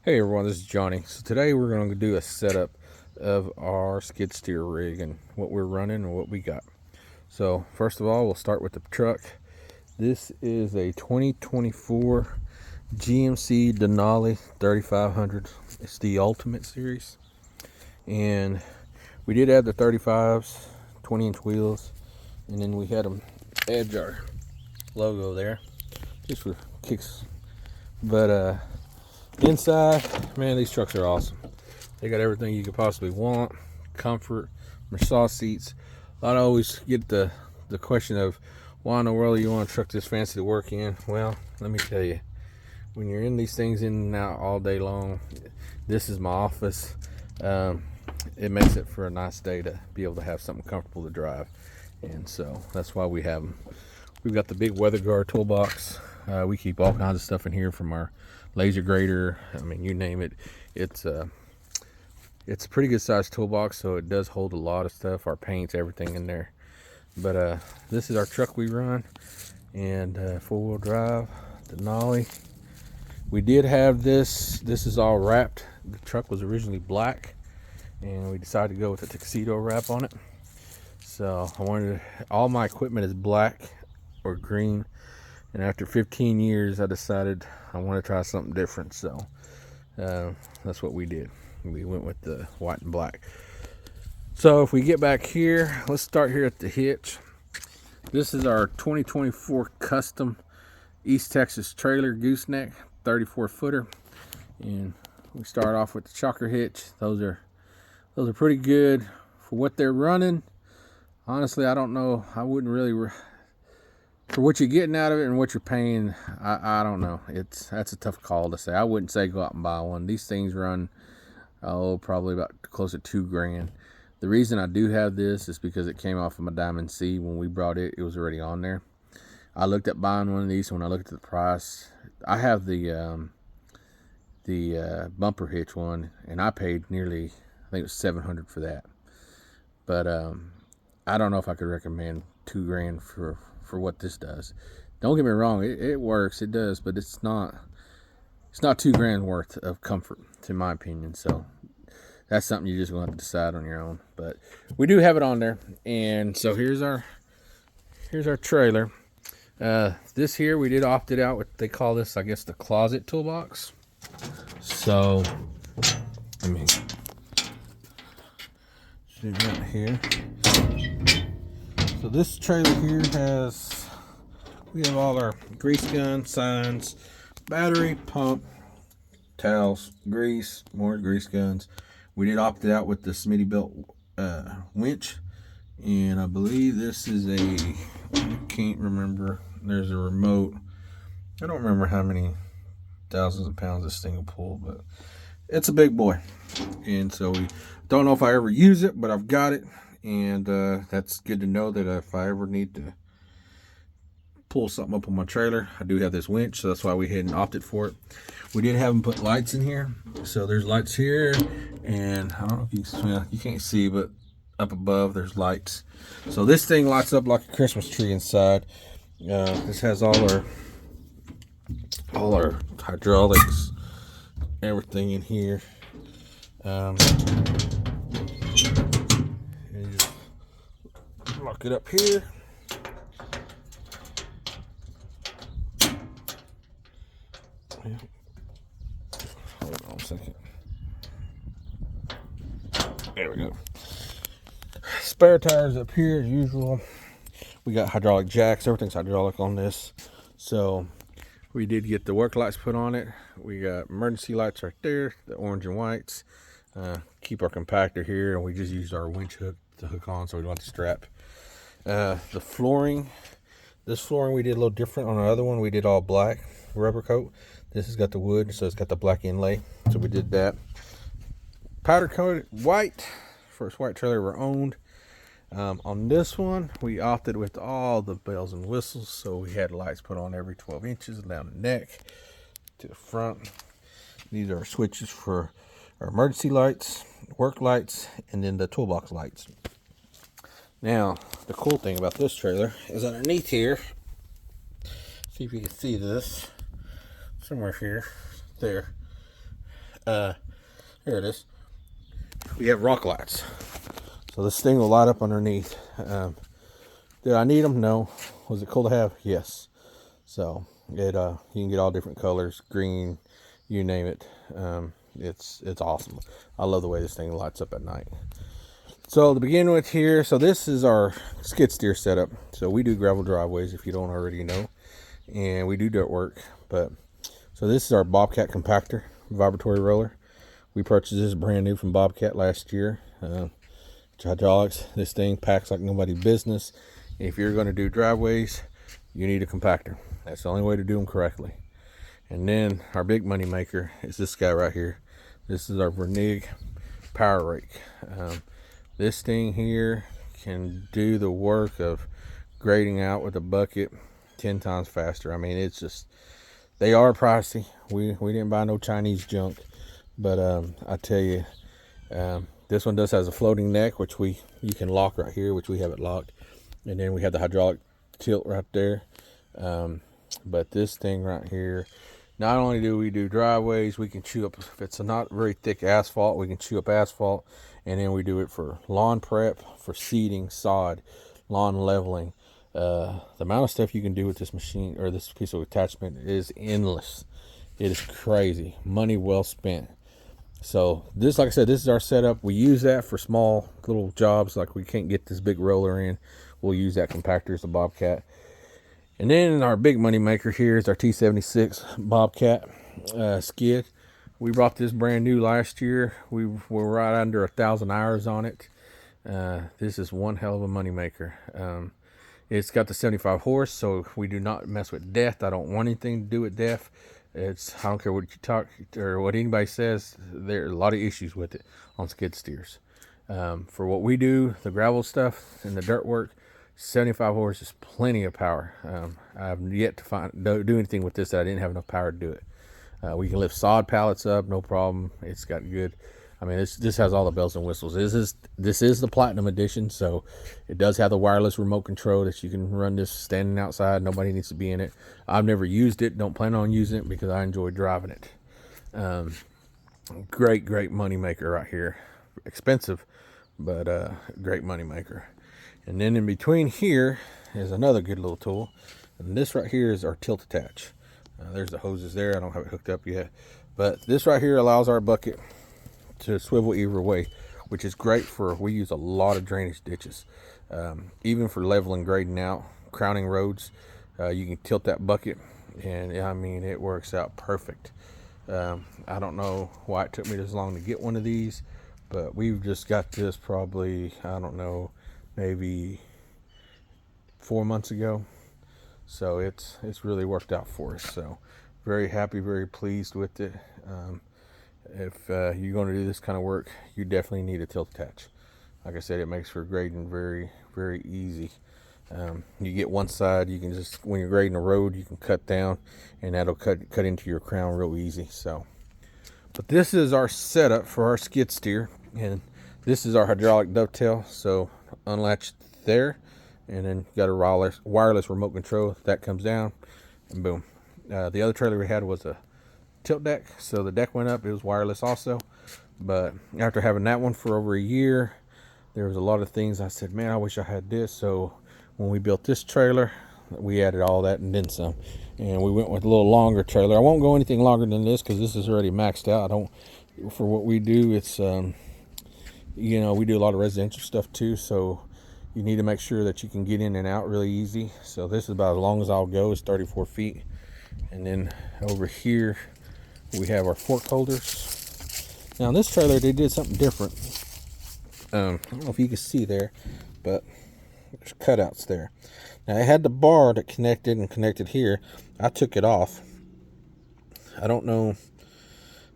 Hey everyone, this is Johnny. So today we're going to do a setup of our skid steer rig and what we're running and what we got. So first of all, we'll start with the truck. This is a 2024 GMC Denali 3500. It's the Ultimate Series. And we did add the 35s, 20-inch wheels, and then we had them edge our logo there, just for kicks. But inside, man, these trucks are awesome. They got everything you could possibly want. Comfort, massage seats. I always get the question of, why in the world do you want a truck this fancy to work in? Well, let me tell you, when you're in these things in and out all day long, this is my office. It makes it for a nice day to be able to have something comfortable to drive. And so that's why we have them. We've got the big weather guard toolbox. We keep all kinds of stuff in here, from our laser grater. I mean, you name it. It's a pretty good sized toolbox, so it does hold a lot of stuff, our paints, everything in there. But this is our truck we run, and four-wheel drive Denali. We did have this is all wrapped. The truck was originally black, and we decided to go with a tuxedo wrap on it. So all my equipment is black or green, and after 15 years I decided I want to try something different. So that's what we did. We went with the white and black. So if we get back here, let's start here at the hitch. This is our 2024 custom East Texas trailer gooseneck 34 footer, and we start off with the chocker hitch. Those are pretty good for what they're running. Honestly, I don't know. I wouldn't really, for what you're getting out of it and what you're paying, I don't know. That's a tough call to say. I wouldn't say go out and buy one. These things run probably about close to $2,000. The reason I do have this is because it came off of my Diamond C. When we brought it, it was already on there. I looked at buying one of these. When I looked at the price, I have the bumper hitch one, and I paid nearly, I think it was $700 for that. But I don't know if I could recommend $2,000 for what this does. Don't get me wrong, it works, it does, but it's not $2,000 worth of comfort, in my opinion. So that's something you're just going to have to decide on your own. But we do have it on there, and so here's our trailer. This here, we did opt it out with, they call this, I guess, the closet toolbox. So let me zoom out here. So this trailer here we have all our grease gun, signs, battery, pump, towels, grease, more grease guns. We did opt it out with the Smittybilt winch, and I believe this is I can't remember. There's a remote. I don't remember how many thousands of pounds this thing will pull, but it's a big boy. And so we don't know if I ever use it, but I've got it, and that's good to know that if I ever need to pull something up on my trailer, I do have this winch, so that's why we had and opted for it. We did have them put lights in here, so there's lights here, and I don't know if you can't see, but up above there's lights. So this thing lights up like a Christmas tree inside. This has all our hydraulics, everything in here. And you just lock it up here. Hold on a second. There we go. Spare tires up here as usual. We got hydraulic jacks. Everything's hydraulic on this. So we did get the work lights put on it. We got emergency lights right there, the orange and whites. Keep our compactor here, and we just used our winch hook to hook on, so we don't have to strap. The flooring. This flooring we did a little different. On the other one, we did all black rubber coat. This has got the wood, so it's got the black inlay. So we did that. Powder coated white. First white trailer we owned. On this one, we opted with all the bells and whistles. So we had lights put on every 12 inches down the neck to the front. These are switches for our emergency lights, work lights, and then the toolbox lights. Now, the cool thing about this trailer is underneath here, see if you can see this, somewhere here, there. Here it is. We have rock lights. So this thing will light up underneath. Did I need them? No. Was it cool to have? Yes. So it you can get all different colors, green, you name it. It's awesome. I love the way this thing lights up at night. So to begin with here, so this is our skid steer setup. So we do gravel driveways, if you don't already know, and we do dirt work. But so this is our Bobcat compactor vibratory roller. We purchased this brand new from Bobcat last year. Hydraulics. This thing packs like nobody's business. If you're going to do driveways, you need a compactor. That's the only way to do them correctly. And then our big money maker is this guy right here. This is our Vernig power rake. This thing here can do the work of grading out with a bucket 10 times faster. I mean, it's just, they are pricey. We didn't buy no Chinese junk, but I tell you, this one does has a floating neck, which you can lock right here, which we have it locked, and then we have the hydraulic tilt right there. But this thing right here, not only do we do driveways, we can chew up, if it's a not very thick asphalt, we can chew up asphalt. And then we do it for lawn prep, for seeding, sod, lawn leveling. The amount of stuff you can do with this machine, or this piece of attachment, is endless. It is crazy. Money well spent. So this, like I said, this is our setup. We use that for small little jobs, like we can't get this big roller in. We'll use that compactor as the Bobcat. And then our big money maker here is our T-76 Bobcat skid. We brought this brand new last year. We were right under 1,000 hours on it. This is one hell of a money maker. It's got the 75 horse, so we do not mess with depth. I don't want anything to do with depth. I don't care what you talk or what anybody says. There are a lot of issues with it on skid steers. For what we do, the gravel stuff and the dirt work, 75 horse is plenty of power. I've yet to do anything with this that I didn't have enough power to do it. We can lift sod pallets up, no problem. It's got good. I mean, this has all the bells and whistles. This is the Platinum Edition, so it does have the wireless remote control that you can run this standing outside. Nobody needs to be in it. I've never used it. Don't plan on using it because I enjoy driving it. Great money maker right here. Expensive, but great money maker. And then in between here is another good little tool, and this right here is our tilt attach. There's the hoses there. I don't have it hooked up yet, but this right here allows our bucket to swivel either way, which is great for, we use a lot of drainage ditches, even for leveling, grading out, crowning roads. You can tilt that bucket, and I mean, it works out perfect. I don't know why it took me this long to get one of these, but we've just got this probably, I don't know, maybe 4 months ago. So it's really worked out for us. So very happy, very pleased with it. If you're going to do this kind of work, you definitely need a tilt attach. Like I said, it makes for grading very, very easy. You get one side, you can just, when you're grading a road, you can cut down, and that'll cut into your crown real easy. So, but this is our setup for our skid steer, and this is our hydraulic dovetail. So unlatched there, and then got a wireless remote control that comes down, and boom. The other trailer we had was a tilt deck, so the deck went up. It was wireless also, but after having that one for over a year, there was a lot of things I said, man, I wish I had this. So when we built this trailer, we added all that and then some, and we went with a little longer trailer. I won't go anything longer than this because this is already maxed out. I don't, for what we do, it's you know, we do a lot of residential stuff too, so you need to make sure that you can get in and out really easy. So this is about as long as I'll go, is 34 feet. And then over here we have our fork holders. Now in this trailer they did something different. I don't know if you can see there, but there's cutouts there. Now I had the bar that connected here. I took it off. I don't know,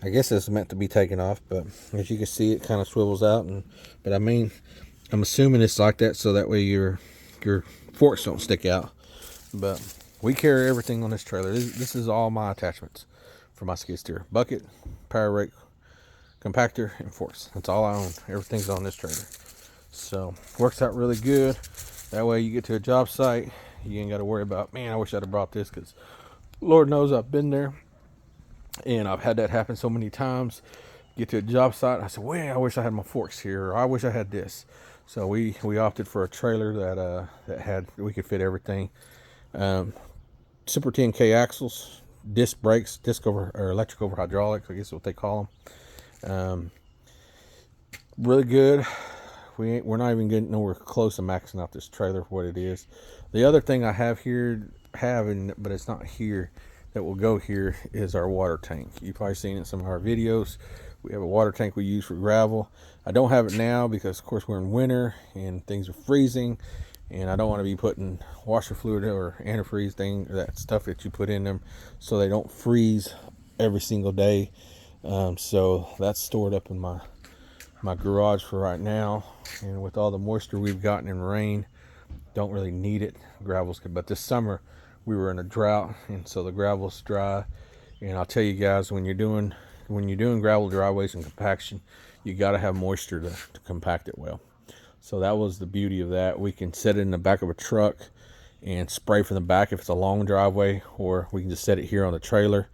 I guess it's meant to be taken off, but as you can see, it kind of swivels out. But I mean, I'm assuming it's like that so that way your forks don't stick out. But we carry everything on this trailer. This is all my attachments for my skid steer: bucket, power rake, compactor, and forks. That's all I own. Everything's on this trailer. So works out really good. That way you get to a job site, you ain't got to worry about, man, I wish I'd have brought this, because Lord knows I've been there. And I've had that happen so many times. Get to a job site, I said, well, I wish I had my forks here, or I wish I had this. So we opted for a trailer that had, we could fit everything. Super 10K axles, disc brakes, disc over, or electric over hydraulics, I guess is what they call them. Really good. We're not even getting nowhere close to maxing out this trailer for what it is. The other thing I have here, but it's not here, that will go here, is our water tank. You've probably seen it in some of our videos. We have a water tank we use for gravel. I don't have it now because, of course, we're in winter and things are freezing, and I don't want to be putting washer fluid or antifreeze thing, that stuff that you put in them, so they don't freeze every single day. So that's stored up in my garage for right now, and with all the moisture we've gotten in rain, don't really need it. Gravel's good, but this summer we were in a drought, and so the gravel's dry. And I'll tell you guys, when you're doing gravel driveways and compaction, you got to have moisture to compact it well. So that was the beauty of that. We can set it in the back of a truck and spray from the back if it's a long driveway, or we can just set it here on the trailer,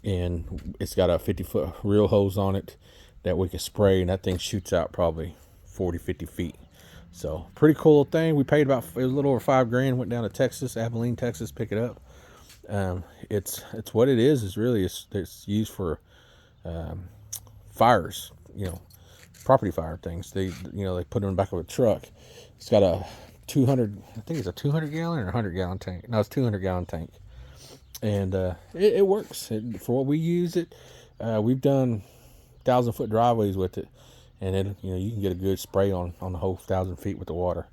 and it's got a 50-foot reel hose on it that we can spray, and that thing shoots out probably 40-50 feet. So pretty cool little thing. We paid about, it was a little over $5,000. Went down to Texas, Abilene, Texas, pick it up. It's what it is really, it's used for fires, property fire things. They put it in the back of a truck. It's got a 200, I think it's a 200 gallon or 100 gallon tank. No, it's 200 gallon tank, and it works for what we use it. We've done 1,000-foot driveways with it, and then you can get a good spray on the whole 1,000 feet with the water.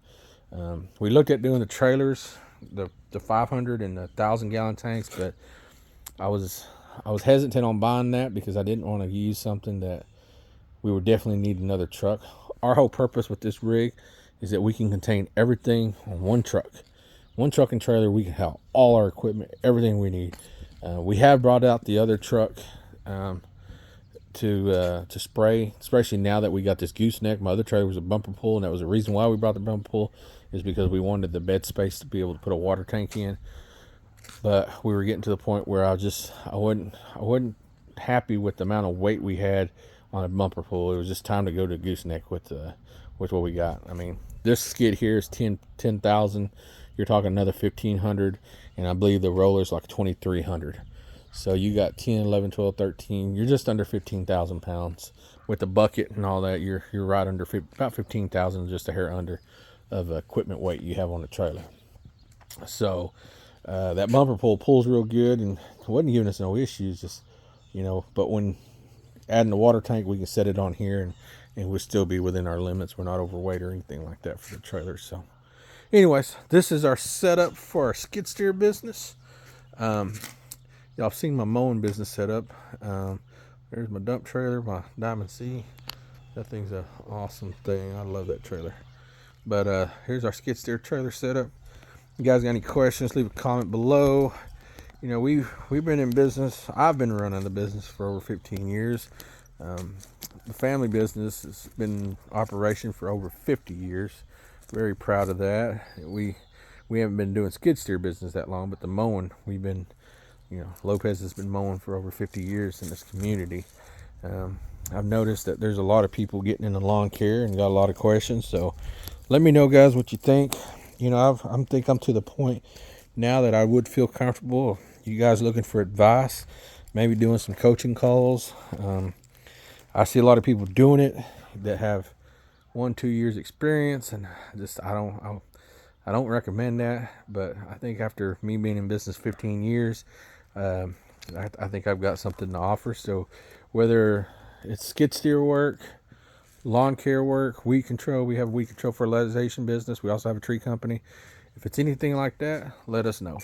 We looked at doing the trailers, the 500 and the 1,000 gallon tanks, but I was hesitant on buying that because I didn't want to use something that we would definitely need another truck. Our whole purpose with this rig is that we can contain everything on one truck and trailer. We can have all our equipment, everything we need. We have brought out the other truck to spray, especially now that we got this gooseneck. My other trailer was a bumper pull, and that was the reason why we brought the bumper pull, is because we wanted the bed space to be able to put a water tank in. But we were getting to the point where I wasn't happy with the amount of weight we had on a bumper pull. It was just time to go to gooseneck with what we got. I mean, this skid here is 10,000. You're talking another 1,500, and I believe the roller's like 2,300. So you got 10, 11, 12, 13. You're just under 15,000 pounds with the bucket and all that. You're right under about 15,000, just a hair under of equipment weight you have on the trailer. So that bumper pull pulls real good, and it wasn't giving us no issues. Just but when adding the water tank, we can set it on here, and we'll still be within our limits. We're not overweight or anything like that for the trailer. So, anyways, this is our setup for our skid steer business. Y'all have seen my mowing business set up. There's my dump trailer, my Diamond C. That thing's an awesome thing. I love that trailer. But here's our skid steer trailer setup. You guys got any questions, leave a comment below. We've been in business. I've been running the business for over 15 years. The family business has been in operation for over 50 years. Very proud of that. We haven't been doing skid steer business that long, but the mowing, we've been, Lopez has been mowing for over 50 years in this community. I've noticed that there's a lot of people getting into lawn care and got a lot of questions. So let me know, guys, what you think. I think I'm to the point now that I would feel comfortable. You guys looking for advice, maybe doing some coaching calls. I see a lot of people doing it that have 1-2 years experience, and I don't recommend that. But I think after me being in business 15 years, I think I've got something to offer. So whether it's skid steer work, lawn care work, weed control, we have a weed control fertilization business. We also have a tree company. If it's anything like that, let us know.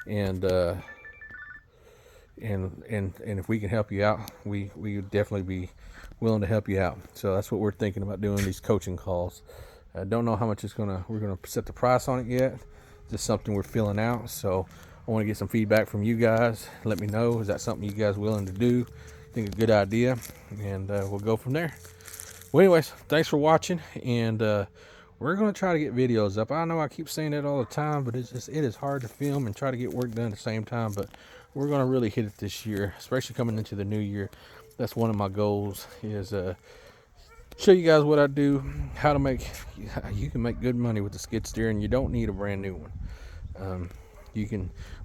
And if we can help you out, we would definitely be willing to help you out. So that's what we're thinking about doing, these coaching calls. I don't know how much we're gonna set the price on it yet. Just something we're filling out. So I want to get some feedback from you guys. Let me know, is that something you guys willing to do? Think a good idea, and we'll go from there. Well, anyways, thanks for watching, and we're going to try to get videos up. I know I keep saying that all the time, but it is hard to film and try to get work done at the same time, but we're going to really hit it this year, especially coming into the new year. That's one of my goals, is show you guys what I do, how to make, you can make good money with the skid steer, and you don't need a brand new one.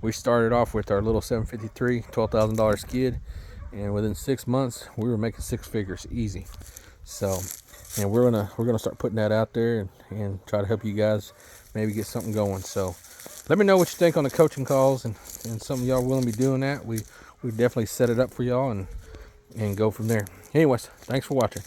We started off with our little 753 $12,000 skid, and within 6 months we were making six figures easy. So, and we're gonna start putting that out there, and try to help you guys maybe get something going. So let me know what you think on the coaching calls, and some of y'all willing to be doing that. We definitely set it up for y'all, and go from there. Anyways, thanks for watching.